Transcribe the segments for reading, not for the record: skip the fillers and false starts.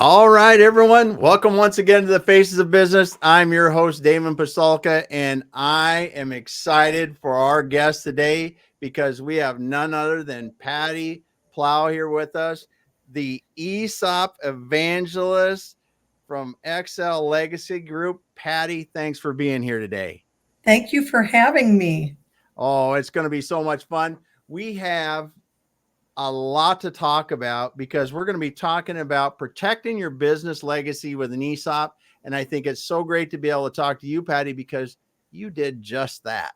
All right, everyone. Welcome once again to the Faces of Business. I'm your host, Damon Pasulka, and I am excited for our guest today because we have none other than Patti Plough here with us, the ESOP evangelist from XL Legacy Group. Patti, thanks for being here today. Thank you for having me. Oh, it's going to be so much fun. We have a lot to talk about because we're going to be talking about protecting your business legacy with an ESOP. And I think it's so great to be able to talk to you, Patti, because you did just that.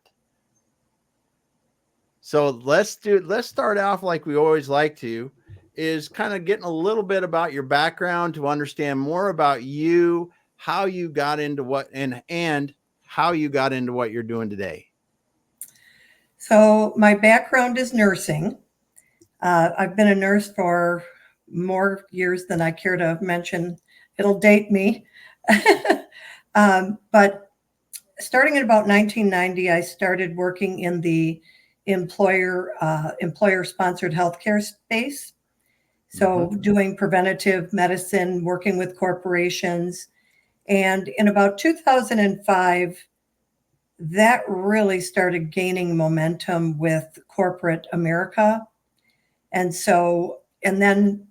So let's start off like we always like to, is kind of getting a little bit about your background to understand more about you, how you got into what and how you got into what you're doing today. So, my background is nursing. I've been a nurse for more years than I care to mention. It'll date me. But starting in about 1990, I started working in the employer sponsored healthcare space. So, Mm-hmm. doing preventative medicine, working with corporations. And in about 2005, that really started gaining momentum with corporate America. And so, and then,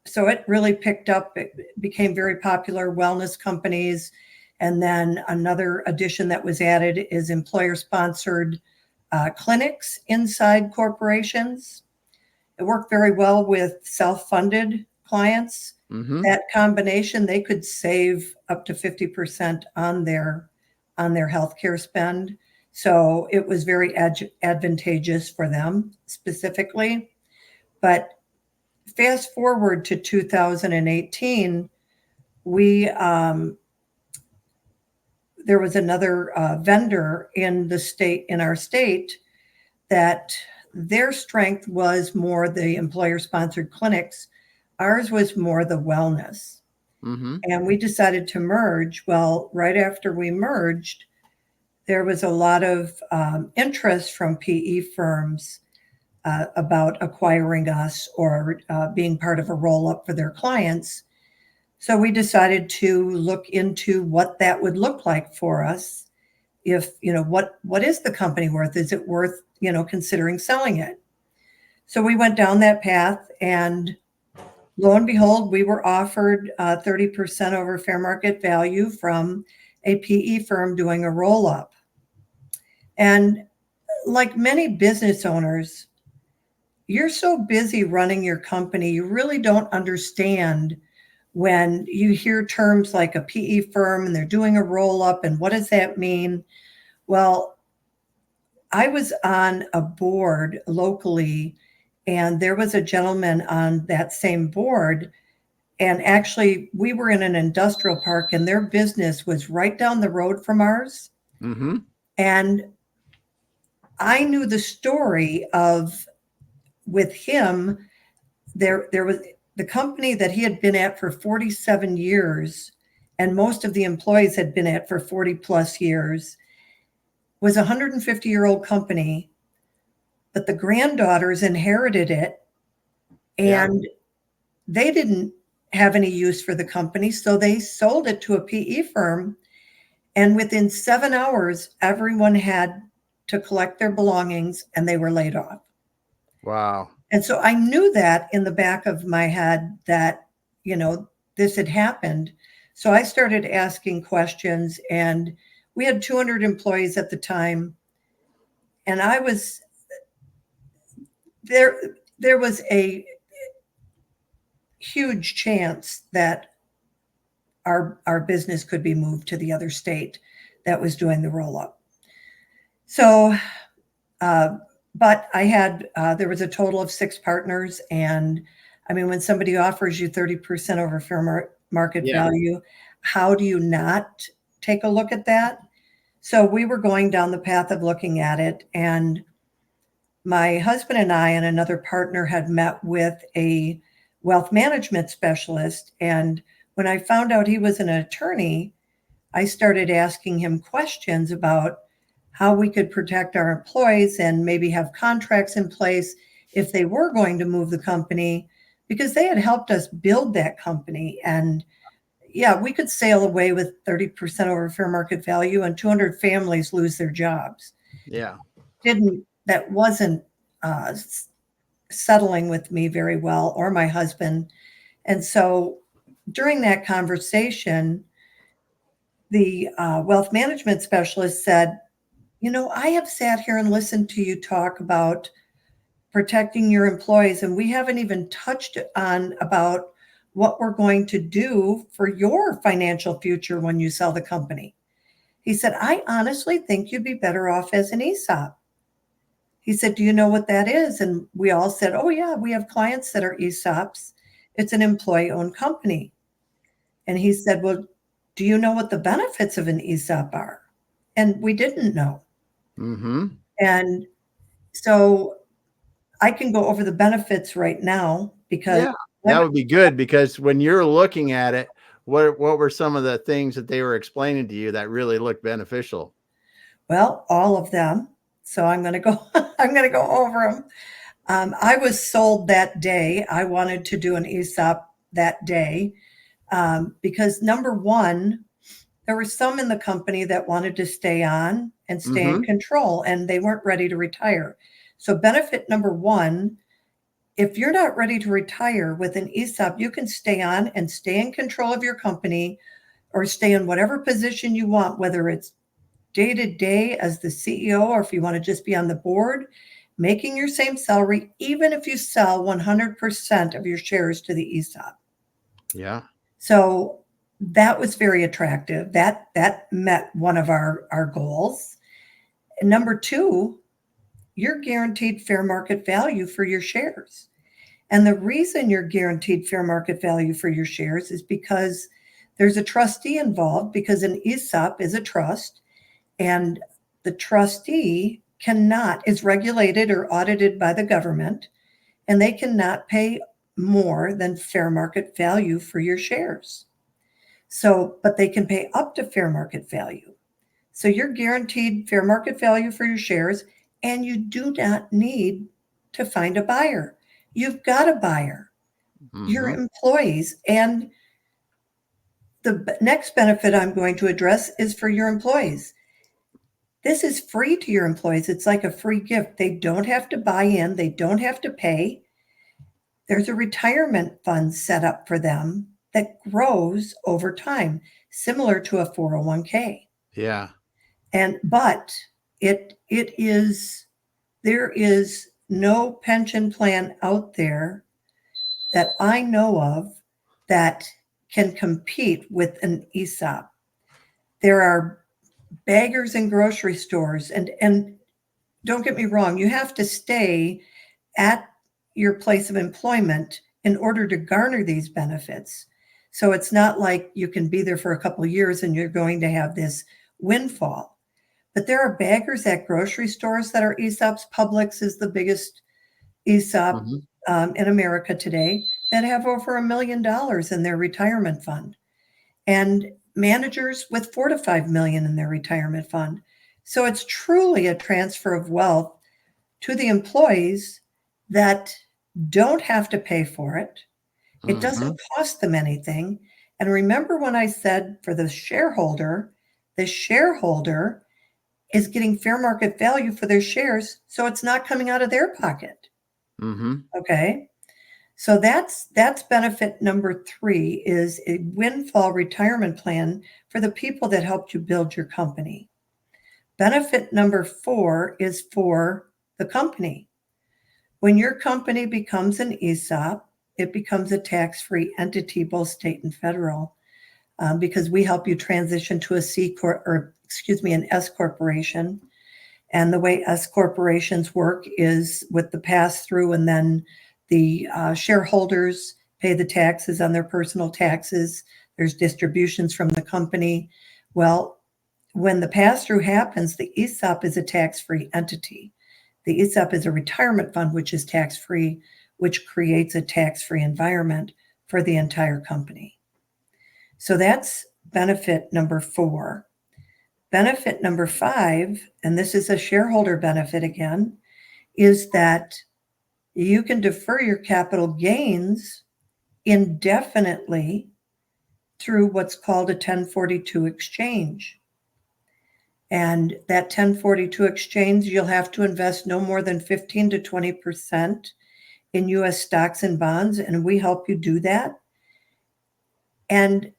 so it really picked up. It became very popular, wellness companies. And then another addition that was added is employer sponsored clinics inside corporations. It worked very well with self funded clients. Mm-hmm. That combination, they could save up to 50% on their healthcare spend. So it was very advantageous for them specifically. But fast forward to 2018, we there was another vendor in the state in our state that their strength was more the employer sponsored clinics. Ours was more the wellness. Mm-hmm. And we decided to merge. Well, right after we merged, there was a lot of interest from PE firms about acquiring us or being part of a roll up for their clients. So we decided to look into what that would look like for us. If what is the company worth? Is it worth considering selling it? So we went down that path, and lo and behold, we were offered 30% over fair market value from a PE firm doing a roll up. And like many business owners, you're so busy running your company, you really don't understand when you hear terms like a PE firm and they're doing a roll up and what does that mean? Well, I was on a board locally, and there was a gentleman on that same board. And actually, we were in an industrial park, and their business was right down the road from ours. Mm-hmm. And I knew the story of with him. There was the company that he had been at for 47 years, and most of the employees had been at for 40 plus years, was a 150-year-old company, but the granddaughters inherited it, Yeah. and they didn't have any use for the company, so they sold it to a PE firm. And within 7 hours, everyone had to collect their belongings and they were laid off. Wow. And so I knew that in the back of my head that, you know, this had happened. So I started asking questions, and we had 200 employees at the time. And I was there, there was a huge chance that our business could be moved to the other state that was doing the roll up. So, uh, but I had, there was a total of 6 partners. And I mean, when somebody offers you 30% over fair market Yeah. value, how do you not take a look at that? So we were going down the path of looking at it. And my husband and I and another partner had met with a wealth management specialist. And when I found out he was an attorney, I started asking him questions about how we could protect our employees and maybe have contracts in place if they were going to move the company. because they had helped us build that company. And yeah, we could sail away with 30% over fair market value and 200 families lose their jobs. Yeah. That wasn't settling with me very well, or my husband. And so during that conversation, the wealth management specialist said, I have sat here and listened to you talk about protecting your employees, and we haven't even touched on about what we're going to do for your financial future when you sell the company. He said, I honestly think you'd be better off as an ESOP. He said, do you know what that is? And we all said, oh yeah, we have clients that are ESOPs. It's an employee-owned company. And he said, well, do you know what the benefits of an ESOP are? And we didn't know. Mm-hmm. And so I can go over the benefits right now, because that would be good, because when you're looking at it, what were some of the things that they were explaining to you that really looked beneficial? Well, all of them. So I'm going to go over them. I was sold that day. I wanted to do an ESOP that day because, number one, there were some in the company that wanted to stay on and stay in control, and they weren't ready to retire. So benefit number one, if you're not ready to retire with an ESOP, you can stay on and stay in control of your company, or stay in whatever position you want, whether it's day to day as the CEO, or if you want to just be on the board, making your same salary, even if you sell 100% of your shares to the ESOP. Yeah. So that was very attractive. That met one of our goals. And number two, you're guaranteed fair market value for your shares. And the reason you're guaranteed fair market value for your shares is because there's a trustee involved, because an ESOP is a trust, and the trustee is regulated or audited by the government, and they cannot pay more than fair market value for your shares. So, but they can pay up to fair market value. So you're guaranteed fair market value for your shares, and you do not need to find a buyer. You've got a buyer, your employees. And the next benefit I'm going to address is for your employees. This is free to your employees. It's like a free gift. They don't have to buy in. They don't have to pay. There's a retirement fund set up for them that grows over time, similar to a 401k. Yeah. But there is no pension plan out there that I know of that can compete with an ESOP. There are baggers in grocery stores, and don't get me wrong, you have to stay at your place of employment in order to garner these benefits. So it's not like you can be there for a couple of years and you're going to have this windfall. But there are baggers at grocery stores that are ESOPs. Publix is the biggest ESOP in America today, that have over $1 million in their retirement fund, and managers with $4 to $5 million in their retirement fund. So it's truly a transfer of wealth to the employees that don't have to pay for it. It doesn't cost them anything. And remember when I said for the shareholder is getting fair market value for their shares, so it's not coming out of their pocket. Okay. So that's benefit number three, is a windfall retirement plan for the people that helped you build your company. Benefit number four is for the company. When your company becomes an ESOP, it becomes a tax-free entity, both state and federal, because we help you transition to an S corporation. And the way S corporations work is with the pass-through, and then the shareholders pay the taxes on their personal taxes. There's distributions from the company. Well, when the pass-through happens, the ESOP is a tax-free entity. The ESOP is a retirement fund, which is tax-free, which creates a tax-free environment for the entire company. So that's benefit number four. Benefit number five, and this is a shareholder benefit again, is that you can defer your capital gains indefinitely through what's called a 1042 exchange. And that 1042 exchange, you'll have to invest no more than 15 to 20% in US stocks and bonds, and we help you do that. And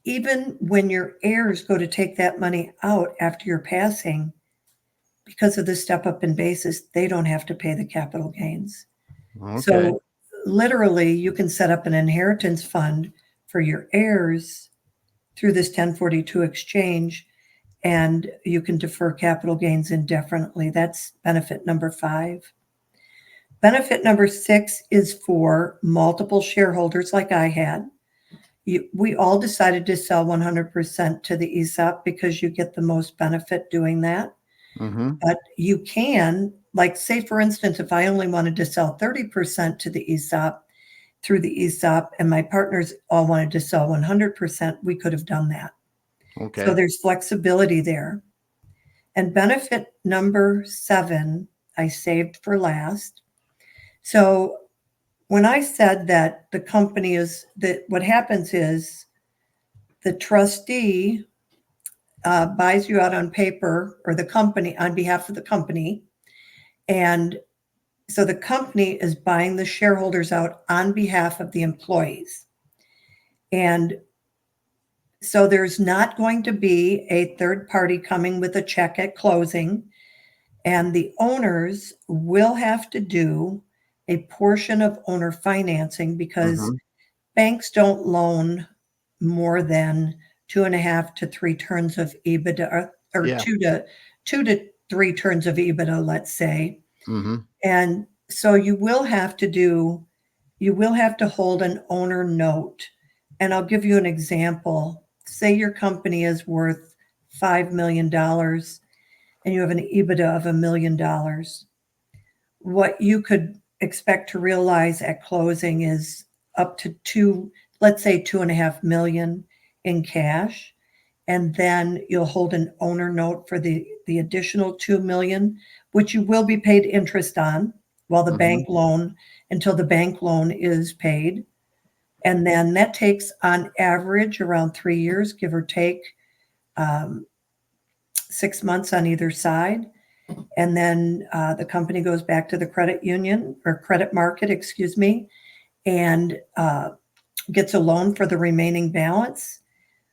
even when your heirs go to take that money out after your passing, because of the step up in basis, they don't have to pay the capital gains. Okay. So literally, you can set up an inheritance fund for your heirs through this 1042 exchange, and you can defer capital gains indefinitely. That's benefit number 5. Benefit number 6 is for multiple shareholders like I had. We all decided to sell 100% to the ESOP because you get the most benefit doing that. Mm-hmm. But you can, like, say, for instance, if I only wanted to sell 30% to the ESOP through the ESOP and my partners all wanted to sell 100%, we could have done that. Okay. So there's flexibility there. And benefit number 7, I saved for last. So when I said that the company is, that what happens is the trustee buys you out on paper, or the company on behalf of the company. And so the company is buying the shareholders out on behalf of the employees. And so there's not going to be a third party coming with a check at closing. And the owners will have to do a portion of owner financing because Mm-hmm. banks don't loan more than 2.5 to 3 turns of EBITDA, or Yeah. 2 to 3 turns of EBITDA, let's say. Mm-hmm. And so you will have to hold an owner note. And I'll give you an example. Say your company is worth $5 million and you have an EBITDA of $1 million. What you could expect to realize at closing is up to let's say 2.5 million in cash. And then you'll hold an owner note for the additional 2 million, which you will be paid interest on while the Mm-hmm. bank loan, until the bank loan is paid. And then that takes on average around 3 years, give or take, 6 months on either side. And then the company goes back to the credit union or credit market, excuse me, and gets a loan for the remaining balance.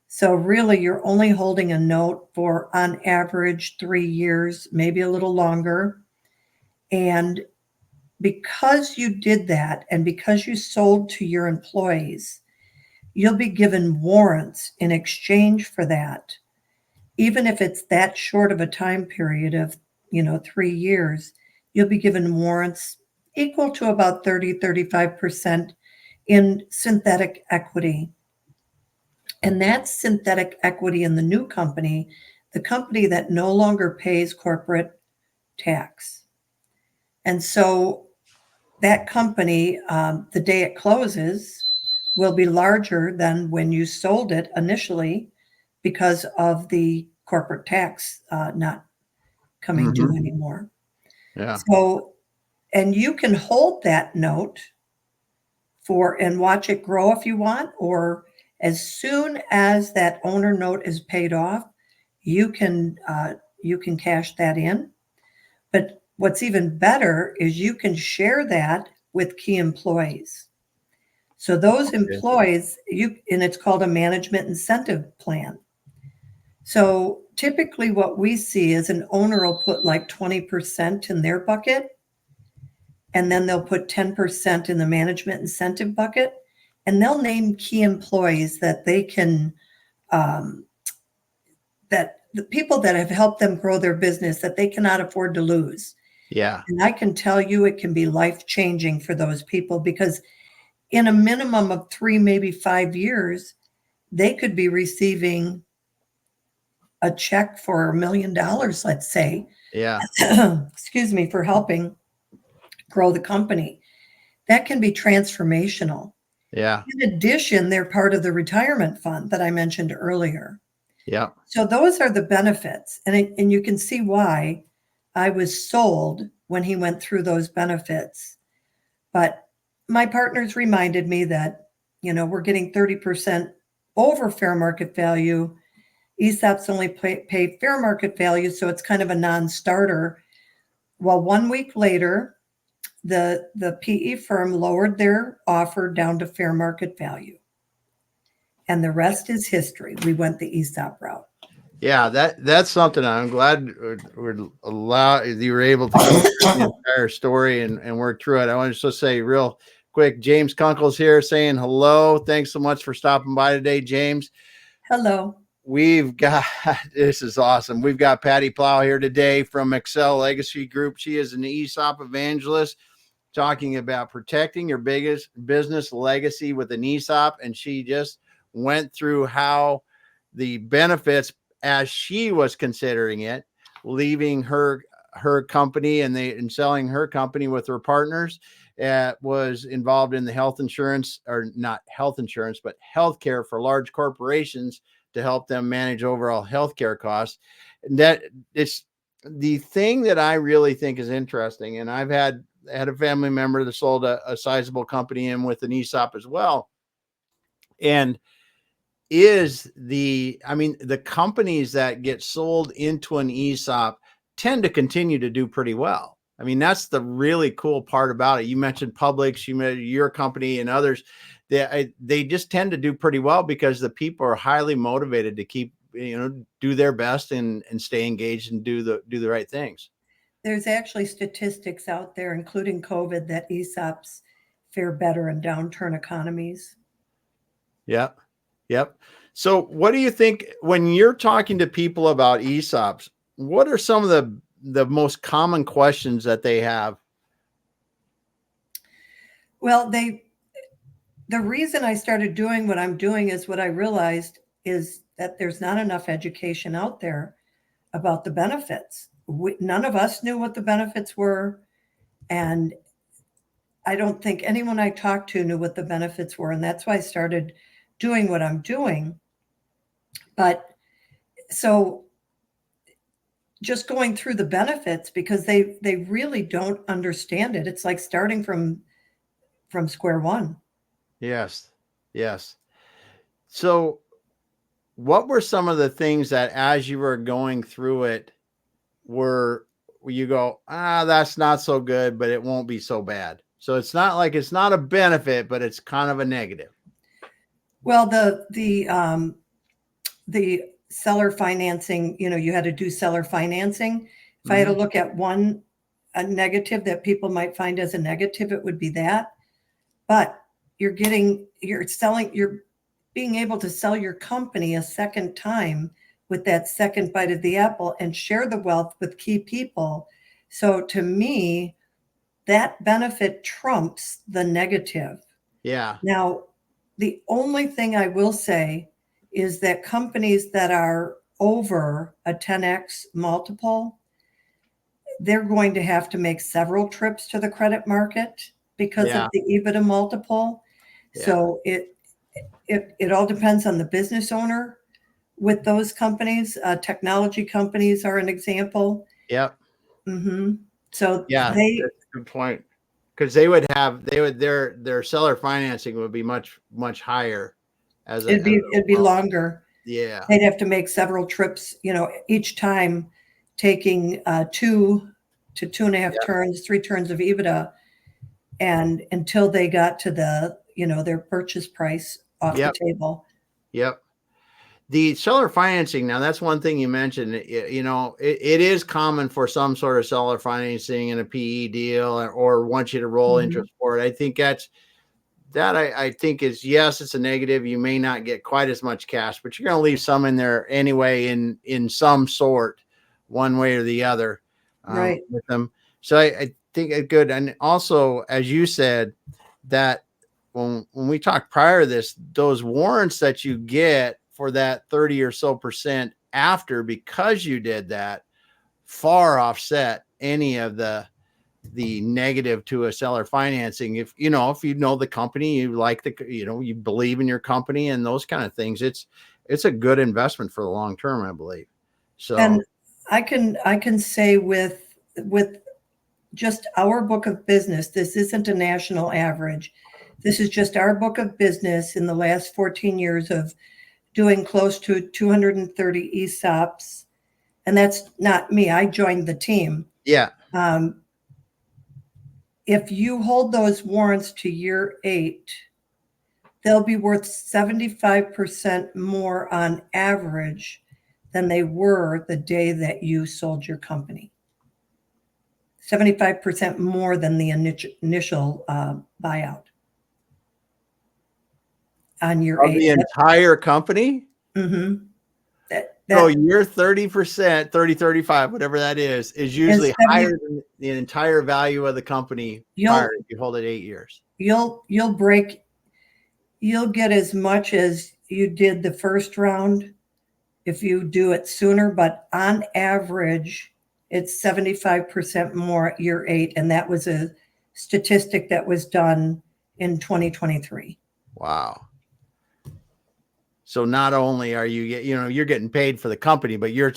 So really, you're only holding a note for, on average, 3 years, maybe a little longer. And because you did that, and because you sold to your employees, you'll be given warrants in exchange for that. Even if it's that short of a time period of 3 years, you'll be given warrants equal to about 35% in synthetic equity. And that's synthetic equity in the new company, the company that no longer pays corporate tax. And so that company, the day it closes, will be larger than when you sold it initially because of the corporate tax not coming Mm-hmm. due anymore. Yeah. So, and you can hold that note and watch it grow if you want, or as soon as that owner note is paid off, you can cash that in. But what's even better is you can share that with key employees. So those employees, and it's called a management incentive plan. So typically what we see is an owner will put like 20% in their bucket, and then they'll put 10% in the management incentive bucket, and they'll name key employees that they can, that the people that have helped them grow their business that they cannot afford to lose. Yeah. And I can tell you it can be life-changing for those people, because in a minimum of 3, maybe 5 years, they could be receiving a check for $1 million, let's say, Yeah. excuse me, for helping grow the company. That can be transformational. Yeah. In addition, they're part of the retirement fund that I mentioned earlier. Yeah. So those are the benefits. And you can see why I was sold when he went through those benefits. But my partners reminded me that, we're getting 30% over fair market value. ESOPs only pay fair market value, so it's kind of a non-starter. Well, 1 week later, the PE firm lowered their offer down to fair market value. And the rest is history. We went the ESOP route. Yeah, that's something I'm glad you were able to go through the entire story and work through it. I want to just say real quick, James Kunkel's here saying hello. Thanks so much for stopping by today, James. Hello. We've got, this is awesome. We've got Patti Plough here today from Excel Legacy Group. She is an ESOP evangelist talking about protecting your biggest business legacy with an ESOP. And she just went through how the benefits as she was considering it, leaving her company and selling her company with her partners, was involved in the health insurance, or not health insurance, but healthcare for large corporations to help them manage overall healthcare costs. And that it's the thing that I really think is interesting. And I've had a family member that sold a sizable company in with an ESOP as well. And the companies that get sold into an ESOP tend to continue to do pretty well. I mean, that's the really cool part about it. You mentioned Publix, you mentioned your company and others. They just tend to do pretty well because the people are highly motivated to keep, do their best and stay engaged and do the right things. There's actually statistics out there, including COVID, that ESOPs fare better in downturn economies. Yep. So what do you think when you're talking to people about ESOPs? What are some of the most common questions that they have? Well, the reason I started doing what I'm doing is what I realized is that there's not enough education out there about the benefits. None of us knew what the benefits were. And I don't think anyone I talked to knew what the benefits were. And that's why I started doing what I'm doing. But so just going through the benefits, because they really don't understand it. It's like starting from square one. Yes. So what were some of the things that as you were going through it were you go, that's not so good, but it won't be so bad. So it's not like it's not a benefit, but it's kind of a negative. Well, the seller financing, you had to do seller financing. If I had to look at a negative that people might find as a negative, it would be that. But you're being able to sell your company a second time with that second bite of the apple and share the wealth with key people. So to me, that benefit trumps the negative. Yeah. Now, the only thing I will say is that companies that are over a 10x multiple, they're going to have to make several trips to the credit market because of the EBITDA multiple. Yeah. So it all depends on the business owner with those companies. Technology companies are an example. Yep. So that's a good point. Because their seller financing would be much, much higher. It'd be longer. Yeah. They'd have to make several trips, each time taking 2 to 2.5 turns, 3 turns of EBITDA, and until they got to their purchase price off the table. Yep. The seller financing, now that's one thing you mentioned, it is common for some sort of seller financing in a PE deal or want you to roll interest for it. I think I think is, yes, it's a negative. You may not get quite as much cash, but you're going to leave some in there anyway, in some sort, one way or the other, right, with them. So I think it's good. And also, as you said, that when we talked prior to this, those warrants that you get for that 30 or so % after, because you did that, far offset any of the negative to a seller financing. If you know the company, you like you believe in your company and those kind of things, it's a good investment for the long term, I believe. So, and I can say with just our book of business. This isn't a national average. This is just our book of business in the last 14 years of doing close to 230 ESOPs. And that's not me. I joined the team. Yeah. If you hold those warrants to year 8, they'll be worth 75% more on average than they were the day that you sold your company. 75% more than the initial buyout on year Of 8. the entire company? Mm-hmm. So your 30%, 30, 35, whatever that is usually higher than the entire value of the company prior if you hold it 8 years. You'll get as much as you did the first round if you do it sooner, but on average, it's 75% more at year 8. And that was a statistic that was done in 2023. Wow. So not only are you're getting paid for the company, but you're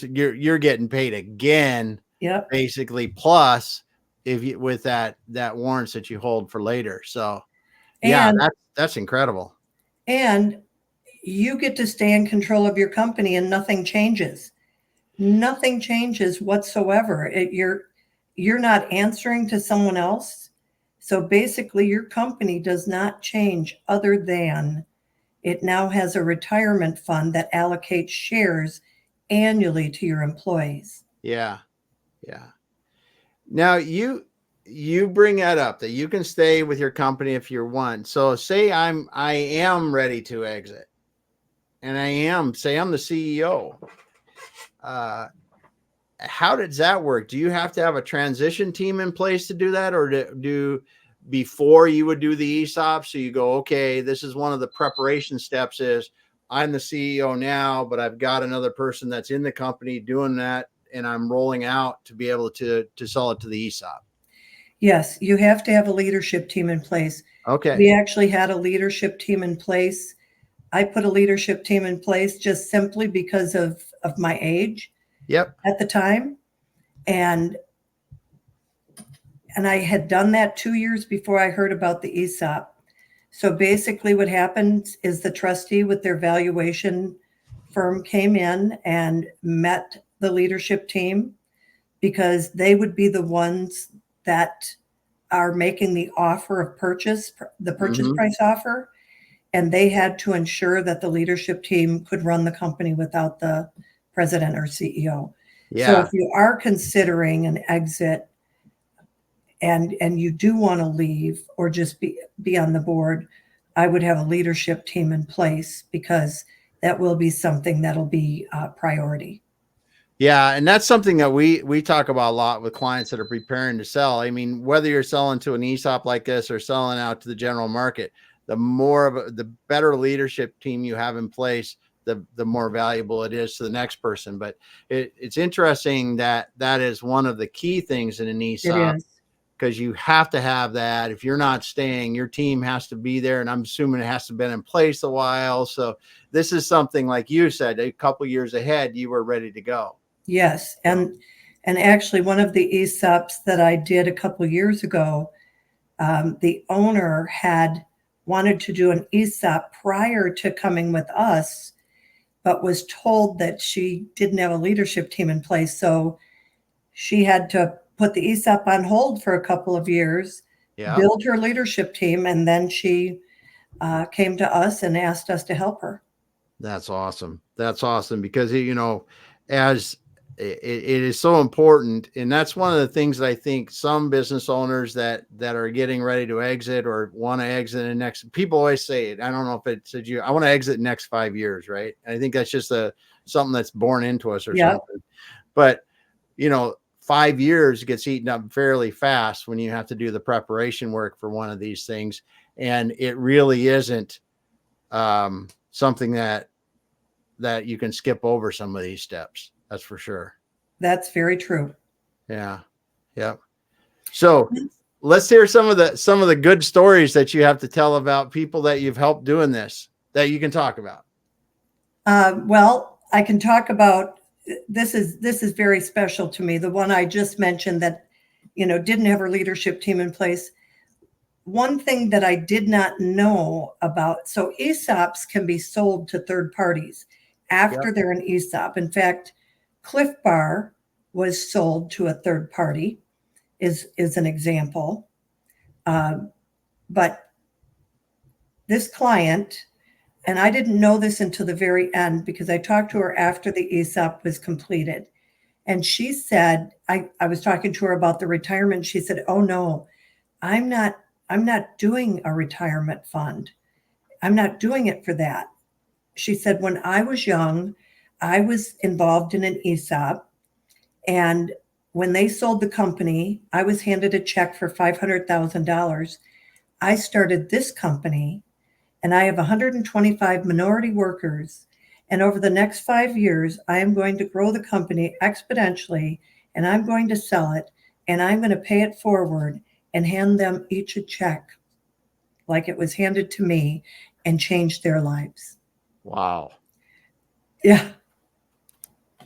getting paid again, basically, plus if you with that warrants that you hold for later. So yeah, that's incredible. And you get to stay in control of your company and nothing changes. Nothing changes whatsoever. You're not answering to someone else. So basically your company does not change other than it now has a retirement fund that allocates shares annually to your employees. Yeah. Yeah. Now you bring that up that you can stay with your company if you're one. So say I am ready to exit and I'm the CEO. How does that work? Do you have to have a transition team in place to do that, or do before you would do the ESOP? So you go, okay, this is one of the preparation steps is I'm the CEO now, but I've got another person that's in the company doing that, and I'm rolling out to be able to sell it to the ESOP. Yes, you have to have a leadership team in place. Okay. We actually had a leadership team in place. I put a leadership team in place just simply because of my age. Yep. At the time. And I had done that 2 years before I heard about the ESOP. So basically what happened is the trustee with their valuation firm came in and met the leadership team because they would be the ones that are making the offer of purchase, the purchase price offer. And they had to ensure that the leadership team could run the company without the president or CEO. Yeah. So if you are considering an exit and you do want to leave or just be on the board, I would have a leadership team in place because that will be something that'll be a priority. Yeah. And that's something that we talk about a lot with clients that are preparing to sell. I mean, whether you're selling to an ESOP like this or selling out to the general market, the better leadership team you have in place, the more valuable it is to the next person. But it's interesting that is one of the key things in an ESOP, because you have to have that. If you're not staying, your team has to be there. And I'm assuming it has to have been in place a while. So this is something, like you said, a couple years ahead, you were ready to go. Yes. And actually one of the ESOPs that I did a couple of years ago, the owner had wanted to do an ESOP prior to coming with us, but was told that she didn't have a leadership team in place. So she had to put the ESOP on hold for a couple of years, build her leadership team, and then she came to us and asked us to help her. That's awesome. That's awesome because, as it is so important. And that's one of the things that I think some business owners that are getting ready to exit or want to exit in the next, people always say it. I don't know if it said I want to exit in the next 5 years. Right. And I think that's just something that's born into us or something. But, 5 years gets eaten up fairly fast when you have to do the preparation work for one of these things. And it really isn't something that you can skip over some of these steps. That's for sure. That's very true. Yeah. Yeah. So let's hear some of the good stories that you have to tell about people that you've helped doing this that you can talk about. Well, I can talk about, this is very special to me. The one I just mentioned that, didn't have her leadership team in place. One thing that I did not know about, so ESOPs can be sold to third parties after they're an ESOP. In fact, Cliff Bar was sold to a third party, is an example. But this client, and I didn't know this until the very end because I talked to her after the ESOP was completed. And she said, I was talking to her about the retirement. She said, oh no, I'm not doing a retirement fund. I'm not doing it for that. She said, when I was young, I was involved in an ESOP. And when they sold the company, I was handed a check for $500,000. I started this company and I have 125 minority workers. And over the next 5 years, I am going to grow the company exponentially and I'm going to sell it and I'm going to pay it forward and hand them each a check like it was handed to me and change their lives. Wow. Yeah.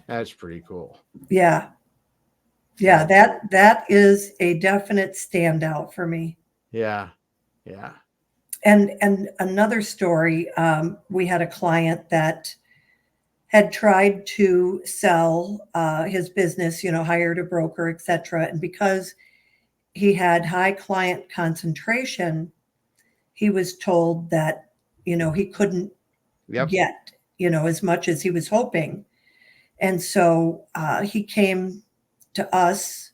That's pretty cool. Yeah. Yeah. That is a definite standout for me. Yeah. Yeah. And another story, we had a client that had tried to sell his business, hired a broker, et cetera. And because he had high client concentration, he was told that, he couldn't get, as much as he was hoping. And so he came to us.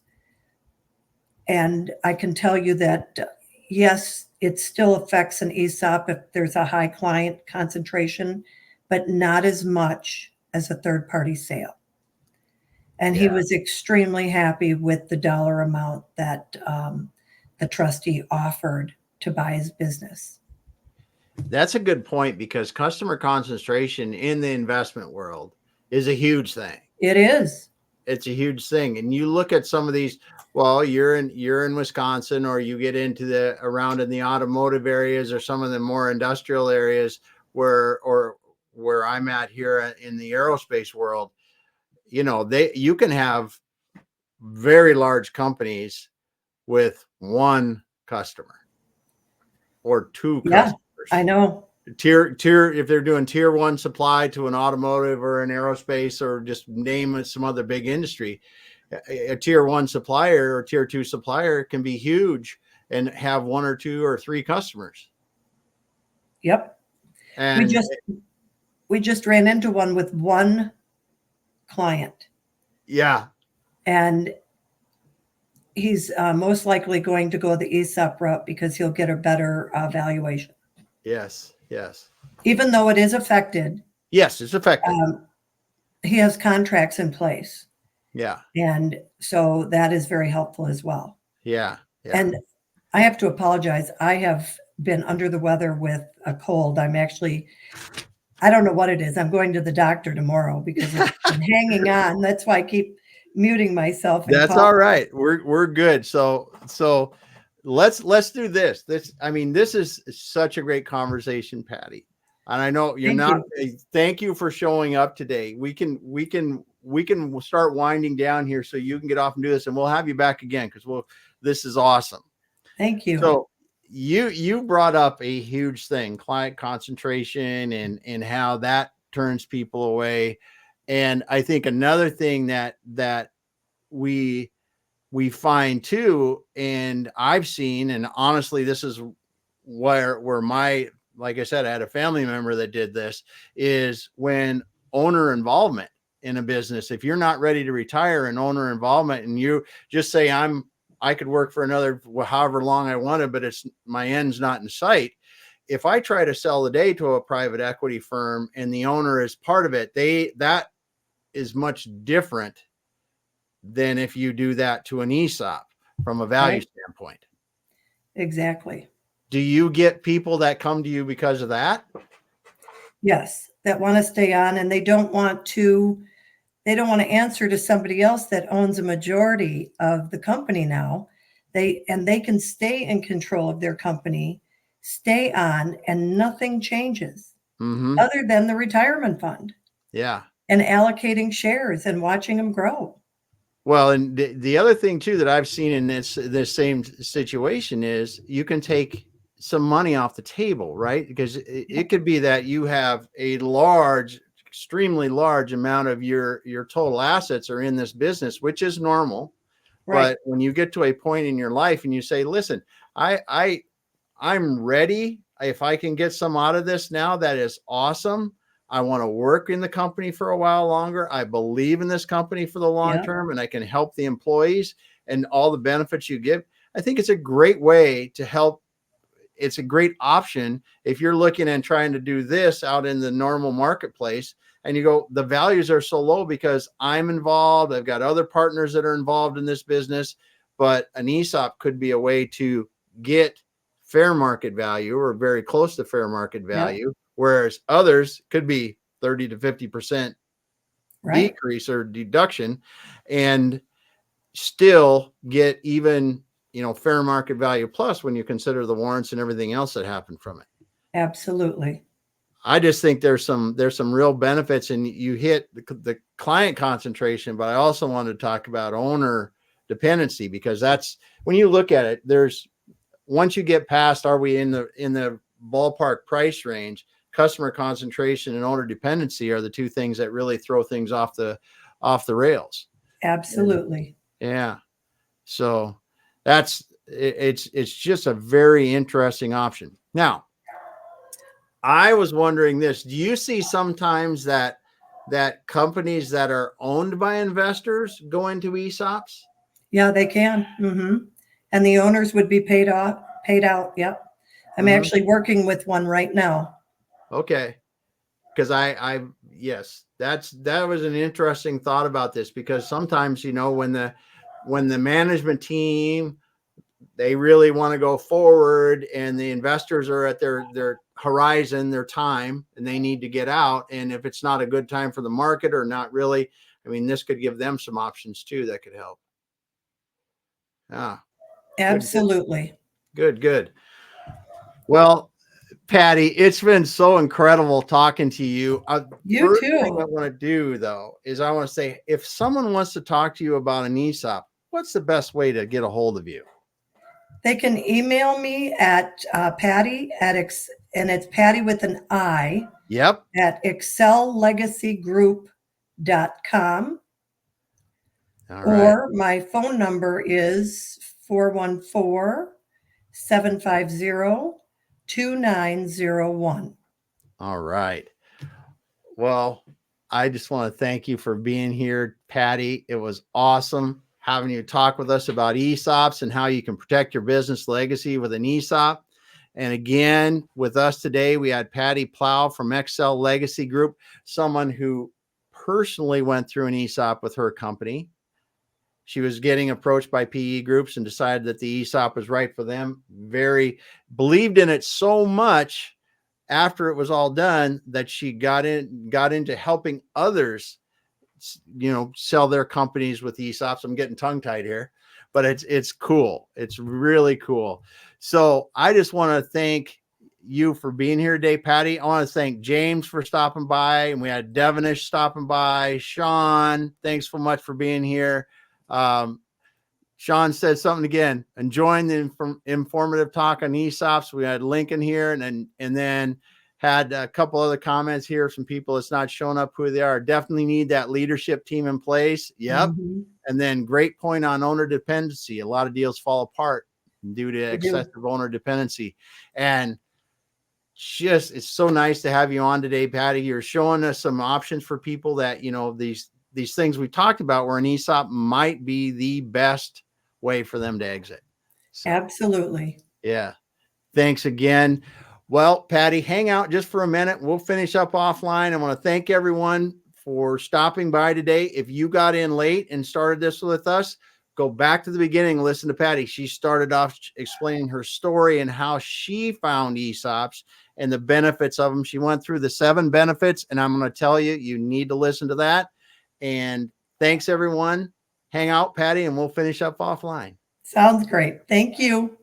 And I can tell you that, yes, it still affects an ESOP if there's a high client concentration, but not as much as a third-party sale. And he was extremely happy with the dollar amount that the trustee offered to buy his business. That's a good point because customer concentration in the investment world is a huge thing. It is. It's a huge thing. And you look at some of these, well, you're in Wisconsin, or you get into around in the automotive areas or some of the more industrial areas where I'm at here in the aerospace world, you can have very large companies with one customer or two customers. I know. Tier if they're doing tier one supply to an automotive or an aerospace, or just name some other big industry, a tier one supplier or tier two supplier can be huge and have one or two or three customers. Yep. And we just ran into one with one client. Yeah. And he's most likely going to go the ESOP route because he'll get a better valuation. Yes. Yes. Even though it is affected. Yes, it's affected. He has contracts in place. Yeah. And so that is very helpful as well. Yeah. And I have to apologize. I have been under the weather with a cold. I don't know what it is. I'm going to the doctor tomorrow because I'm hanging on. That's why I keep muting myself. That's all right. We're good. So let's do this. This is such a great conversation, Patti. And I know thank you for showing up today. We can start winding down here so you can get off and do this, and we'll have you back again because this is awesome. Thank you. So you brought up a huge thing, client concentration and how that turns people away. And I think another thing that we find too, and I've seen, and honestly, this is where like I said, I had a family member that did this, is when owner involvement in a business. If you're not ready to retire, and owner involvement, and you just say, I could work for another however long I wanted, but my end's not in sight. If I try to sell the day to a private equity firm and the owner is part of it, that is much different than if you do that to an ESOP from a value standpoint. Exactly. Do you get people that come to you because of that? Yes, that want to stay on, and they don't want to answer to somebody else that owns a majority of the company now. They can stay in control of their company, stay on, and nothing changes other than the retirement fund. Yeah. And allocating shares and watching them grow. Well, and the other thing too that I've seen in this same situation is you can take some money off the table, right? Because it could be that you have a large, extremely large amount of your total assets are in this business, which is normal. Right. But when you get to a point in your life and you say, listen, I'm ready. If I can get some out of this now, that is awesome. I want to work in the company for a while longer. I believe in this company for the long Yeah. term, and I can help the employees and all the benefits you give. I think it's a great way to help. It's a great option if you're looking and trying to do this out in the normal marketplace and you go, the values are so low because I'm involved. I've got other partners that are involved in this business, but an ESOP could be a way to get fair market value or very close to fair market value, whereas others could be 30 to 50% Right. decrease or deduction and still get even, fair market value plus when you consider the warrants and everything else that happened from it. Absolutely. I just think there's some real benefits, and you hit the client concentration, but I also wanted to talk about owner dependency, because that's when you look at it, there's, once you get past, are we in the ballpark price range, customer concentration and owner dependency are the two things that really throw things off the rails. Absolutely. Yeah. So it's just a very interesting option. Now, I was wondering this, do you see sometimes that companies that are owned by investors go into ESOPs? Yeah, they can. And the owners would be paid out. Yep. I'm actually working with one right now. Okay. Because yes, that was an interesting thought about this, because sometimes, when the management team, they really want to go forward and the investors are at their horizon, their time, and they need to get out. And if it's not a good time for the market or not really, this could give them some options too that could help. Absolutely. Good. Well, Patti, it's been so incredible talking to you. You First too. thing I want to do, though, is I want to say, if someone wants to talk to you about an ESOP, what's the best way to get a hold of you? They can email me at Patti and it's Patti with an I. Yep. At excellegacygroup.com. All right. Or my phone number is 414-750-2901. All right. Well, I just want to thank you for being here, Patti. It was awesome having you talk with us about ESOPs and how you can protect your business legacy with an ESOP. And again, with us today, we had Patti Plough from Excel Legacy Group, someone who personally went through an ESOP with her company. She was getting approached by PE groups and decided that the ESOP was right for them. Believed in it so much after it was all done that she got into helping others, sell their companies with ESOPs. I'm getting tongue tied here, but it's cool. It's really cool. So I just want to thank you for being here today, Patti. I want to thank James for stopping by, and we had Devonish stopping by. Sean, thanks so much for being here. Sean said something again, enjoying the informative talk on ESOPs. We had Lincoln here, and then had a couple other comments here from people that's not showing up who they are. Definitely need that leadership team in place. Yep. And then great point on owner dependency. A lot of deals fall apart due to excessive owner dependency. And just, it's so nice to have you on today, Patti. You're showing us some options for people that, these things we talked about where an ESOP might be the best way for them to exit. So, absolutely. Yeah. Thanks again. Well, Patti, hang out just for a minute. We'll finish up offline. I want to thank everyone for stopping by today. If you got in late and started this with us, go back to the beginning, listen to Patti. She started off explaining her story and how she found ESOPs and the benefits of them. She went through the 7 benefits, and I'm going to tell you, you need to listen to that. And thanks, everyone. Hang out, Patti, and we'll finish up offline. Sounds great. Thank you.